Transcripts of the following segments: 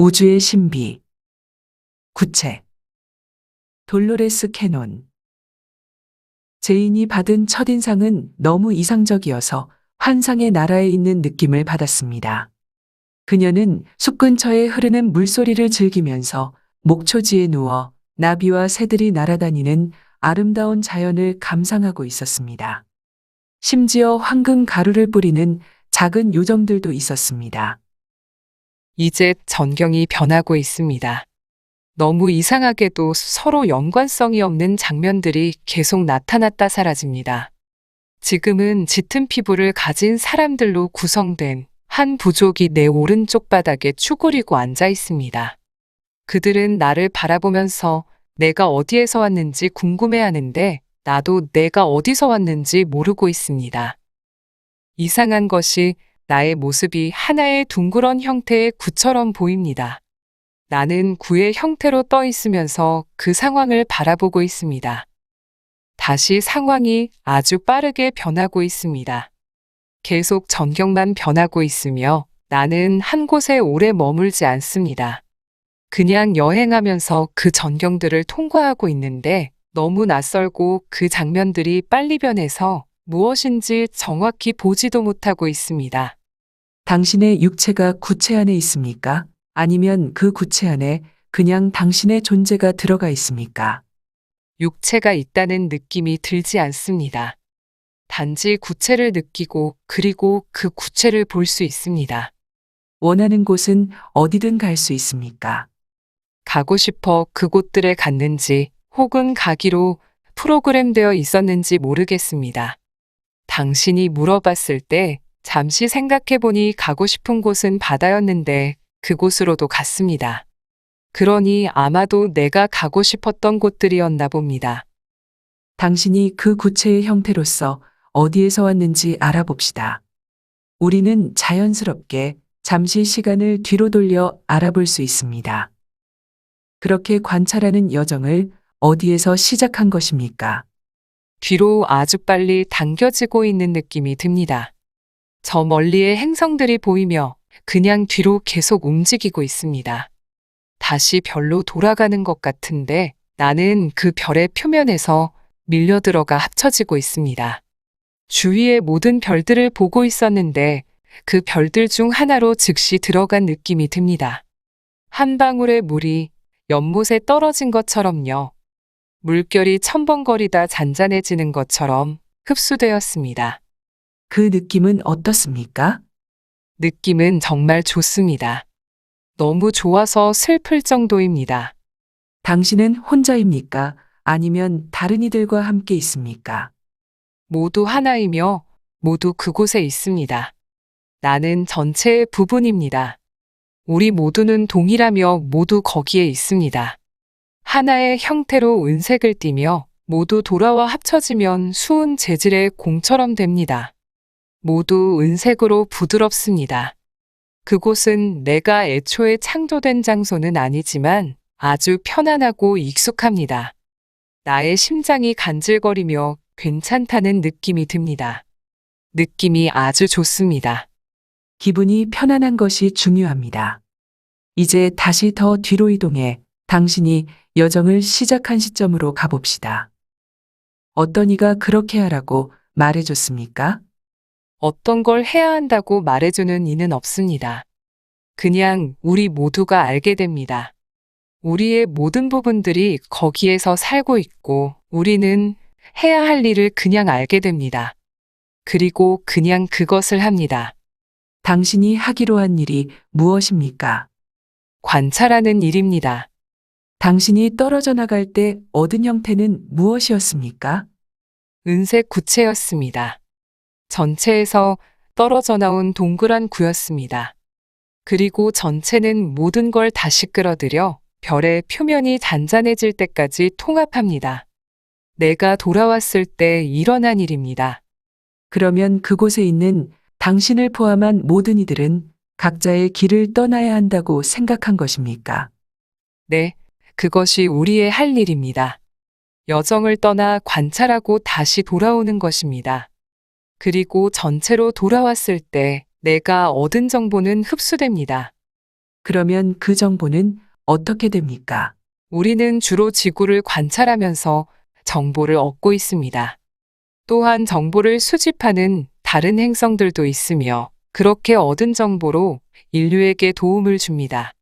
우주의 신비. 구체. 돌로레스 캐논. 제인이 받은 첫인상은 너무 이상적이어서 환상의 나라에 있는 느낌을 받았습니다. 그녀는 숲 근처에 흐르는 물소리를 즐기면서 목초지에 누워 나비와 새들이 날아다니는 아름다운 자연을 감상하고 있었습니다. 심지어 황금 가루를 뿌리는 작은 요정들도 있었습니다. 이제 전경이 변하고 있습니다. 너무 이상하게도 서로 연관성이 없는 장면들이 계속 나타났다 사라집니다. 지금은 짙은 피부를 가진 사람들로 구성된 한 부족이 내 오른쪽 바닥에 추구리고 앉아 있습니다. 그들은 나를 바라보면서 내가 어디에서 왔는지 궁금해하는데 나도 내가 어디서 왔는지 모르고 있습니다. 이상한 것이 나의 모습이 하나의 둥그런 형태의 구처럼 보입니다. 나는 구의 형태로 떠 있으면서 그 상황을 바라보고 있습니다. 다시 상황이 아주 빠르게 변하고 있습니다. 계속 전경만 변하고 있으며 나는 한 곳에 오래 머물지 않습니다. 그냥 여행하면서 그 전경들을 통과하고 있는데 너무 낯설고 그 장면들이 빨리 변해서 무엇인지 정확히 보지도 못하고 있습니다. 당신의 육체가 구체 안에 있습니까? 아니면 그 구체 안에 그냥 당신의 존재가 들어가 있습니까? 육체가 있다는 느낌이 들지 않습니다. 단지 구체를 느끼고 그리고 그 구체를 볼 수 있습니다. 원하는 곳은 어디든 갈 수 있습니까? 가고 싶어 그곳들에 갔는지 혹은 가기로 프로그램되어 있었는지 모르겠습니다. 당신이 물어봤을 때 잠시 생각해보니 가고 싶은 곳은 바다였는데 그곳으로도 갔습니다. 그러니 아마도 내가 가고 싶었던 곳들이었나 봅니다. 당신이 그 구체의 형태로서 어디에서 왔는지 알아봅시다. 우리는 자연스럽게 잠시 시간을 뒤로 돌려 알아볼 수 있습니다. 그렇게 관찰하는 여정을 어디에서 시작한 것입니까? 뒤로 아주 빨리 당겨지고 있는 느낌이 듭니다. 저 멀리에 행성들이 보이며 그냥 뒤로 계속 움직이고 있습니다. 다시 별로 돌아가는 것 같은데 나는 그 별의 표면에서 밀려 들어가 합쳐지고 있습니다. 주위의 모든 별들을 보고 있었는데 그 별들 중 하나로 즉시 들어간 느낌이 듭니다. 한 방울의 물이 연못에 떨어진 것처럼요. 물결이 첨벙거리다 잔잔해지는 것처럼 흡수되었습니다. 그 느낌은 어떻습니까? 느낌은 정말 좋습니다. 너무 좋아서 슬플 정도입니다. 당신은 혼자입니까? 아니면 다른 이들과 함께 있습니까? 모두 하나이며 모두 그곳에 있습니다. 나는 전체의 부분입니다. 우리 모두는 동일하며 모두 거기에 있습니다. 하나의 형태로 은색을 띠며 모두 돌아와 합쳐지면 수은 재질의 공처럼 됩니다. 모두 은색으로 부드럽습니다. 그곳은 내가 애초에 창조된 장소는 아니지만 아주 편안하고 익숙합니다. 나의 심장이 간질거리며 괜찮다는 느낌이 듭니다. 느낌이 아주 좋습니다. 기분이 편안한 것이 중요합니다. 이제 다시 더 뒤로 이동해 당신이 여정을 시작한 시점으로 가봅시다. 어떤 이가 그렇게 하라고 말해줬습니까? 어떤 걸 해야 한다고 말해주는 이는 없습니다. 그냥 우리 모두가 알게 됩니다. 우리의 모든 부분들이 거기에서 살고 있고 우리는 해야 할 일을 그냥 알게 됩니다. 그리고 그냥 그것을 합니다. 당신이 하기로 한 일이 무엇입니까? 관찰하는 일입니다. 당신이 떨어져 나갈 때 얻은 형태는 무엇이었습니까? 은색 구체였습니다. 전체에서 떨어져 나온 동그란 구였습니다. 그리고 전체는 모든 걸 다시 끌어들여 별의 표면이 잔잔해질 때까지 통합합니다. 내가 돌아왔을 때 일어난 일입니다. 그러면 그곳에 있는 당신을 포함한 모든 이들은 각자의 길을 떠나야 한다고 생각한 것입니까? 네, 그것이 우리의 할 일입니다. 여정을 떠나 관찰하고 다시 돌아오는 것입니다. 그리고 전체로 돌아왔을 때 내가 얻은 정보는 흡수됩니다. 그러면 그 정보는 어떻게 됩니까? 우리는 주로 지구를 관찰하면서 정보를 얻고 있습니다. 또한 정보를 수집하는 다른 행성들도 있으며 그렇게 얻은 정보로 인류에게 도움을 줍니다.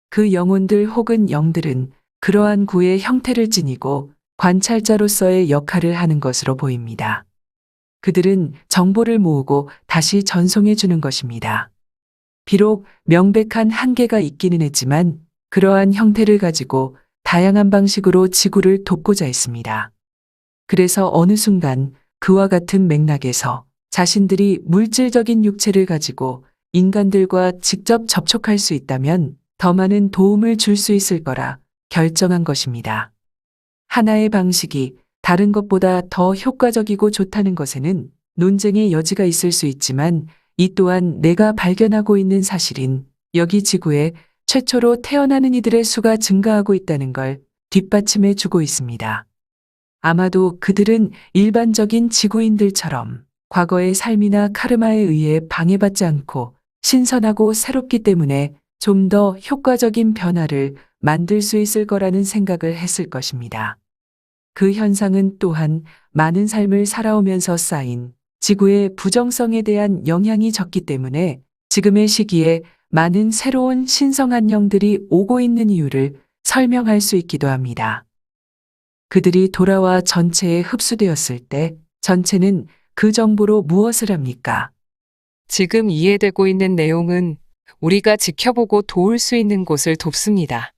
그 영혼들 혹은 영들은 그러한 구의 형태를 지니고 관찰자로서의 역할을 하는 것으로 보입니다. 그들은 정보를 모으고 다시 전송해 주는 것입니다. 비록 명백한 한계가 있기는 했지만 그러한 형태를 가지고 다양한 방식으로 지구를 돕고자 했습니다. 그래서 어느 순간 그와 같은 맥락에서 자신들이 물질적인 육체를 가지고 인간들과 직접 접촉할 수 있다면 더 많은 도움을 줄 수 있을 거라 결정한 것입니다. 하나의 방식이 다른 것보다 더 효과적이고 좋다는 것에는 논쟁의 여지가 있을 수 있지만 이 또한 내가 발견하고 있는 사실인 여기 지구에 최초로 태어나는 이들의 수가 증가하고 있다는 걸 뒷받침해 주고 있습니다. 아마도 그들은 일반적인 지구인들처럼 과거의 삶이나 카르마에 의해 방해받지 않고 신선하고 새롭기 때문에 좀 더 효과적인 변화를 만들 수 있을 거라는 생각을 했을 것입니다. 그 현상은 또한 많은 삶을 살아오면서 쌓인 지구의 부정성에 대한 영향이 적기 때문에 지금의 시기에 많은 새로운 신성한 영들이 오고 있는 이유를 설명할 수 있기도 합니다. 그들이 돌아와 전체에 흡수되었을 때 전체는 그 정보로 무엇을 합니까? 지금 이해되고 있는 내용은 우리가 지켜보고 도울 수 있는 곳을 돕습니다.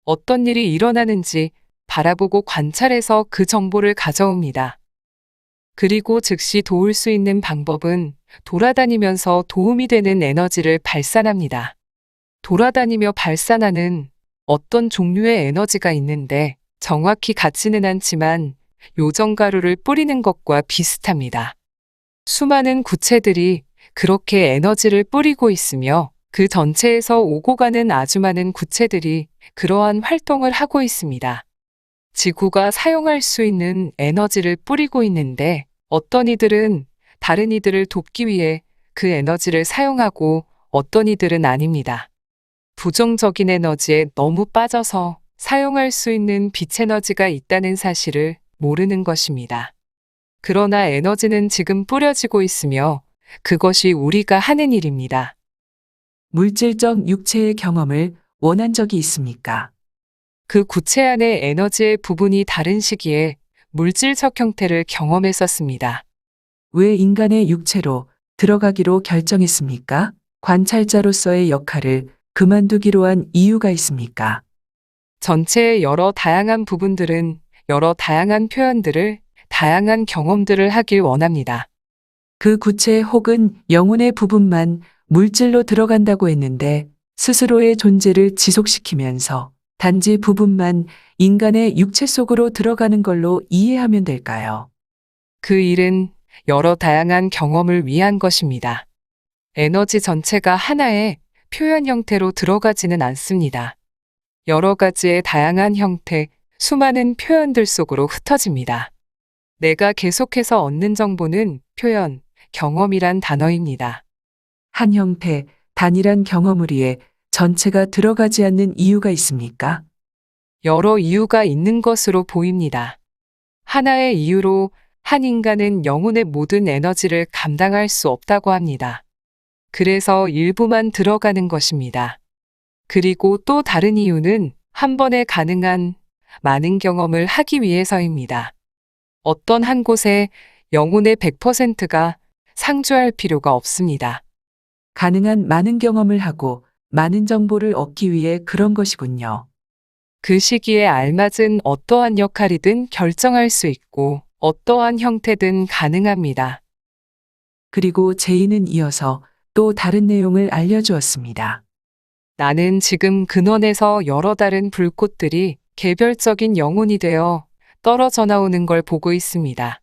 어떤 일이 일어나는지 바라보고 관찰해서 그 정보를 가져옵니다. 그리고 즉시 도울 수 있는 방법은 돌아다니면서 도움이 되는 에너지를 발산합니다. 돌아다니며 발산하는 어떤 종류의 에너지가 있는데 정확히 같지는 않지만 요정가루를 뿌리는 것과 비슷합니다. 수많은 구체들이 그렇게 에너지를 뿌리고 있으며 그 전체에서 오고 가는 아주 많은 구체들이 그러한 활동을 하고 있습니다. 지구가 사용할 수 있는 에너지를 뿌리고 있는데 어떤 이들은 다른 이들을 돕기 위해 그 에너지를 사용하고 어떤 이들은 아닙니다. 부정적인 에너지에 너무 빠져서 사용할 수 있는 빛 에너지가 있다는 사실을 모르는 것입니다. 그러나 에너지는 지금 뿌려지고 있으며 그것이 우리가 하는 일입니다. 물질적 육체의 경험을 원한 적이 있습니까? 그 구체 안의 에너지의 부분이 다른 시기에 물질적 형태를 경험했었습니다. 왜 인간의 육체로 들어가기로 결정했습니까? 관찰자로서의 역할을 그만두기로 한 이유가 있습니까? 전체의 여러 다양한 부분들은 여러 다양한 표현들을, 다양한 경험들을 하길 원합니다. 그 구체 혹은 영혼의 부분만 물질로 들어간다고 했는데 스스로의 존재를 지속시키면서 단지 부분만 인간의 육체 속으로 들어가는 걸로 이해하면 될까요? 그 일은 여러 다양한 경험을 위한 것입니다. 에너지 전체가 하나의 표현 형태로 들어가지는 않습니다. 여러 가지의 다양한 형태, 수많은 표현들 속으로 흩어집니다. 내가 계속해서 얻는 정보는 표현, 경험이란 단어입니다. 한 형태, 단일한 경험을 위해 전체가 들어가지 않는 이유가 있습니까? 여러 이유가 있는 것으로 보입니다. 하나의 이유로 한 인간은 영혼의 모든 에너지를 감당할 수 없다고 합니다. 그래서 일부만 들어가는 것입니다. 그리고 또 다른 이유는 한 번에 가능한 많은 경험을 하기 위해서입니다. 어떤 한 곳에 영혼의 100%가 상주할 필요가 없습니다. 가능한 많은 경험을 하고 많은 정보를 얻기 위해 그런 것이군요. 그 시기에 알맞은 어떠한 역할이든 결정할 수 있고 어떠한 형태든 가능합니다. 그리고 제이는 이어서 또 다른 내용을 알려주었습니다. 나는 지금 근원에서 여러 다른 불꽃들이 개별적인 영혼이 되어 떨어져 나오는 걸 보고 있습니다.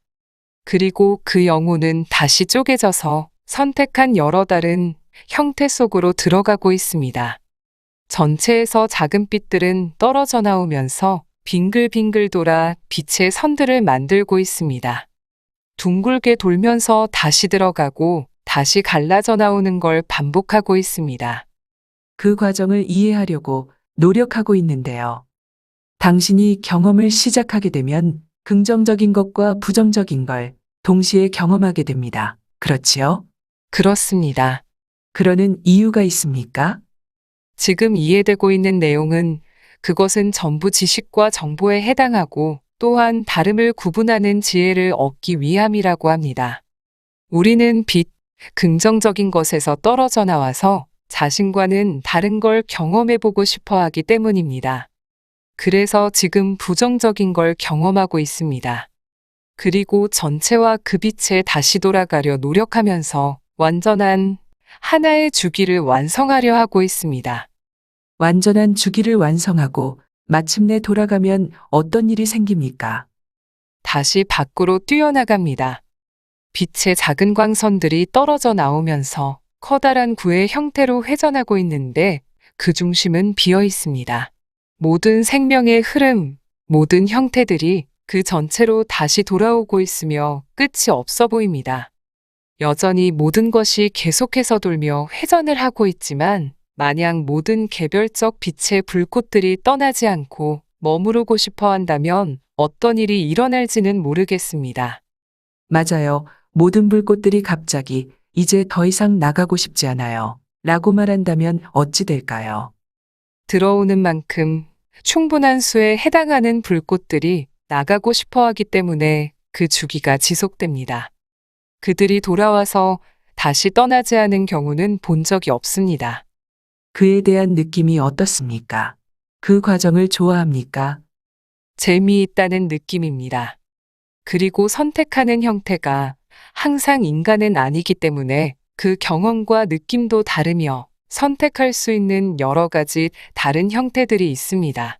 그리고 그 영혼은 다시 쪼개져서 선택한 여러 다른 형태 속으로 들어가고 있습니다. 전체에서 작은 빛들은 떨어져 나오면서 빙글빙글 돌아 빛의 선들을 만들고 있습니다. 둥글게 돌면서 다시 들어가고 다시 갈라져 나오는 걸 반복하고 있습니다. 그 과정을 이해하려고 노력하고 있는데요. 당신이 경험을 시작하게 되면 긍정적인 것과 부정적인 걸 동시에 경험하게 됩니다. 그렇지요? 그렇습니다. 그러는 이유가 있습니까? 지금 이해되고 있는 내용은 그것은 전부 지식과 정보에 해당하고 또한 다름을 구분하는 지혜를 얻기 위함이라고 합니다. 우리는 긍정적인 것에서 떨어져 나와서 자신과는 다른 걸 경험해보고 싶어 하기 때문입니다. 그래서 지금 부정적인 걸 경험하고 있습니다. 그리고 전체와 그 빛에 다시 돌아가려 노력하면서 완전한 하나의 주기를 완성하려 하고 있습니다. 완전한 주기를 완성하고 마침내 돌아가면 어떤 일이 생깁니까? 다시 밖으로 뛰어나갑니다. 빛의 작은 광선들이 떨어져 나오면서 커다란 구의 형태로 회전하고 있는데 그 중심은 비어 있습니다. 모든 생명의 흐름, 모든 형태들이 그 전체로 다시 돌아오고 있으며 끝이 없어 보입니다. 여전히 모든 것이 계속해서 돌며 회전을 하고 있지만 마냥 모든 개별적 빛의 불꽃들이 떠나지 않고 머무르고 싶어 한다면 어떤 일이 일어날지는 모르겠습니다. 맞아요. 모든 불꽃들이 갑자기 이제 더 이상 나가고 싶지 않아요. 라고 말한다면 어찌 될까요? 들어오는 만큼 충분한 수에 해당하는 불꽃들이 나가고 싶어 하기 때문에 그 주기가 지속됩니다. 그들이 돌아와서 다시 떠나지 않은 경우는 본 적이 없습니다. 그에 대한 느낌이 어떻습니까? 그 과정을 좋아합니까? 재미있다는 느낌입니다. 그리고 선택하는 형태가 항상 인간은 아니기 때문에 그 경험과 느낌도 다르며 선택할 수 있는 여러 가지 다른 형태들이 있습니다.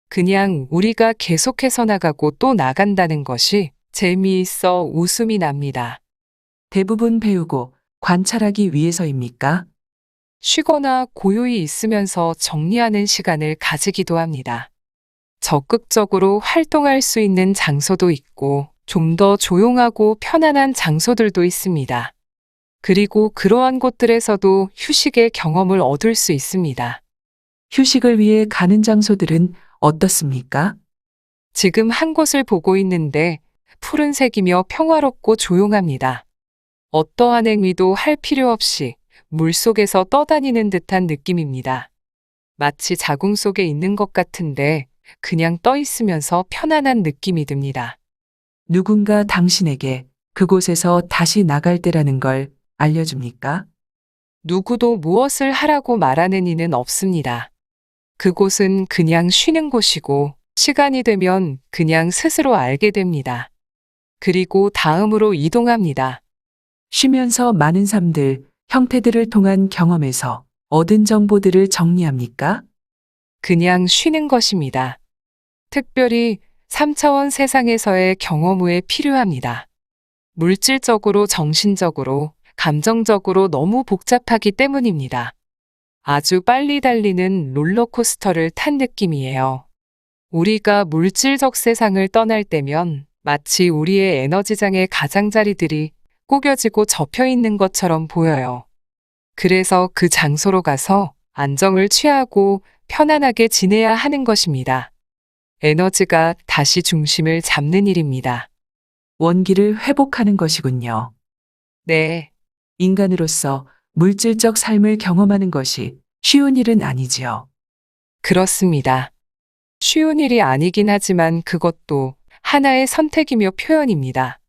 그냥 우리가 계속해서 나가고 또 나간다는 것이 재미있어 웃음이 납니다. 대부분 배우고 관찰하기 위해서입니까? 쉬거나 고요히 있으면서 정리하는 시간을 가지기도 합니다. 적극적으로 활동할 수 있는 장소도 있고 좀 더 조용하고 편안한 장소들도 있습니다. 그리고 그러한 곳들에서도 휴식의 경험을 얻을 수 있습니다. 휴식을 위해 가는 장소들은 어떻습니까? 지금 한 곳을 보고 있는데 푸른색이며 평화롭고 조용합니다. 어떠한 행위도 할 필요 없이 물속에서 떠다니는 듯한 느낌입니다. 마치 자궁 속에 있는 것 같은데 그냥 떠 있으면서 편안한 느낌이 듭니다. 누군가 당신에게 그곳에서 다시 나갈 때라는 걸 알려줍니까? 누구도 무엇을 하라고 말하는 이는 없습니다. 그곳은 그냥 쉬는 곳이고 시간이 되면 그냥 스스로 알게 됩니다. 그리고 다음으로 이동합니다. 쉬면서 많은 삶들, 형태들을 통한 경험에서 얻은 정보들을 정리합니까? 그냥 쉬는 것입니다. 특별히 3차원 세상에서의 경험 후에 필요합니다. 물질적으로, 정신적으로, 감정적으로 너무 복잡하기 때문입니다. 아주 빨리 달리는 롤러코스터를 탄 느낌이에요. 우리가 물질적 세상을 떠날 때면 마치 우리의 에너지장의 가장자리들이 꾸겨지고 접혀 있는 것처럼 보여요. 그래서 그 장소로 가서 안정을 취하고 편안하게 지내야 하는 것입니다. 에너지가 다시 중심을 잡는 일입니다. 원기를 회복하는 것이군요. 네, 인간으로서 물질적 삶을 경험하는 것이 쉬운 일은 아니지요. 그렇습니다. 쉬운 일이 아니긴 하지만 그것도 하나의 선택이며 표현입니다.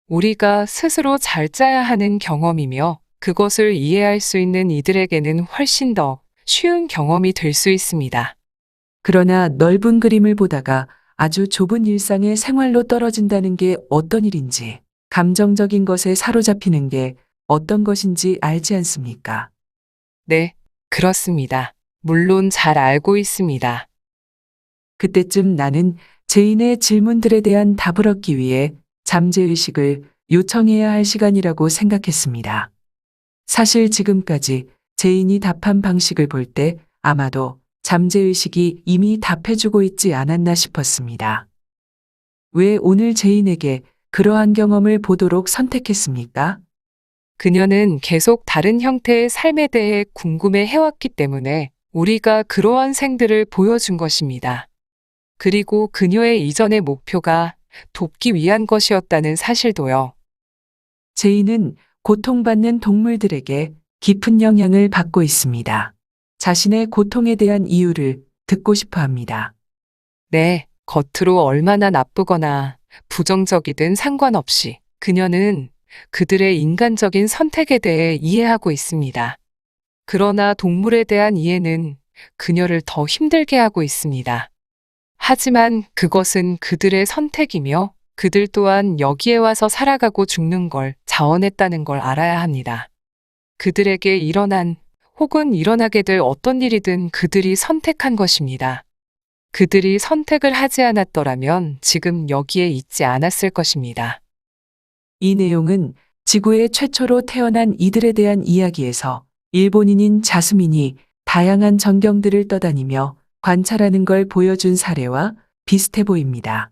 우리가 스스로 잘 짜야 하는 경험이며 그것을 이해할 수 있는 이들에게는 훨씬 더 쉬운 경험이 될 수 있습니다. 그러나 넓은 그림을 보다가 아주 좁은 일상의 생활로 떨어진다는 게 어떤 일인지, 감정적인 것에 사로잡히는 게 어떤 것인지 알지 않습니까? 네, 그렇습니다. 물론 잘 알고 있습니다. 그때쯤 나는 제인의 질문들에 대한 답을 얻기 위해 잠재의식을 요청해야 할 시간이라고 생각했습니다. 사실 지금까지 제인이 답한 방식을 볼 때 아마도 잠재의식이 이미 답해주고 있지 않았나 싶었습니다. 왜 오늘 제인에게 그러한 경험을 보도록 선택했습니까? 그녀는 계속 다른 형태의 삶에 대해 궁금해 해왔기 때문에 우리가 그러한 생들을 보여준 것입니다. 그리고 그녀의 이전의 목표가 돕기 위한 것이었다는 사실도요. 제이는 고통받는 동물들에게 깊은 영향을 받고 있습니다. 자신의 고통에 대한 이유를 듣고 싶어 합니다. 네, 겉으로 얼마나 나쁘거나 부정적이든 상관없이 그녀는 그들의 인간적인 선택에 대해 이해하고 있습니다. 그러나 동물에 대한 이해는 그녀를 더 힘들게 하고 있습니다. 하지만 그것은 그들의 선택이며 그들 또한 여기에 와서 살아가고 죽는 걸 자원했다는 걸 알아야 합니다. 그들에게 일어난 혹은 일어나게 될 어떤 일이든 그들이 선택한 것입니다. 그들이 선택을 하지 않았더라면 지금 여기에 있지 않았을 것입니다. 이 내용은 지구에 최초로 태어난 이들에 대한 이야기에서 일본인인 자스민이 다양한 전경들을 떠다니며 관찰하는 걸 보여준 사례와 비슷해 보입니다.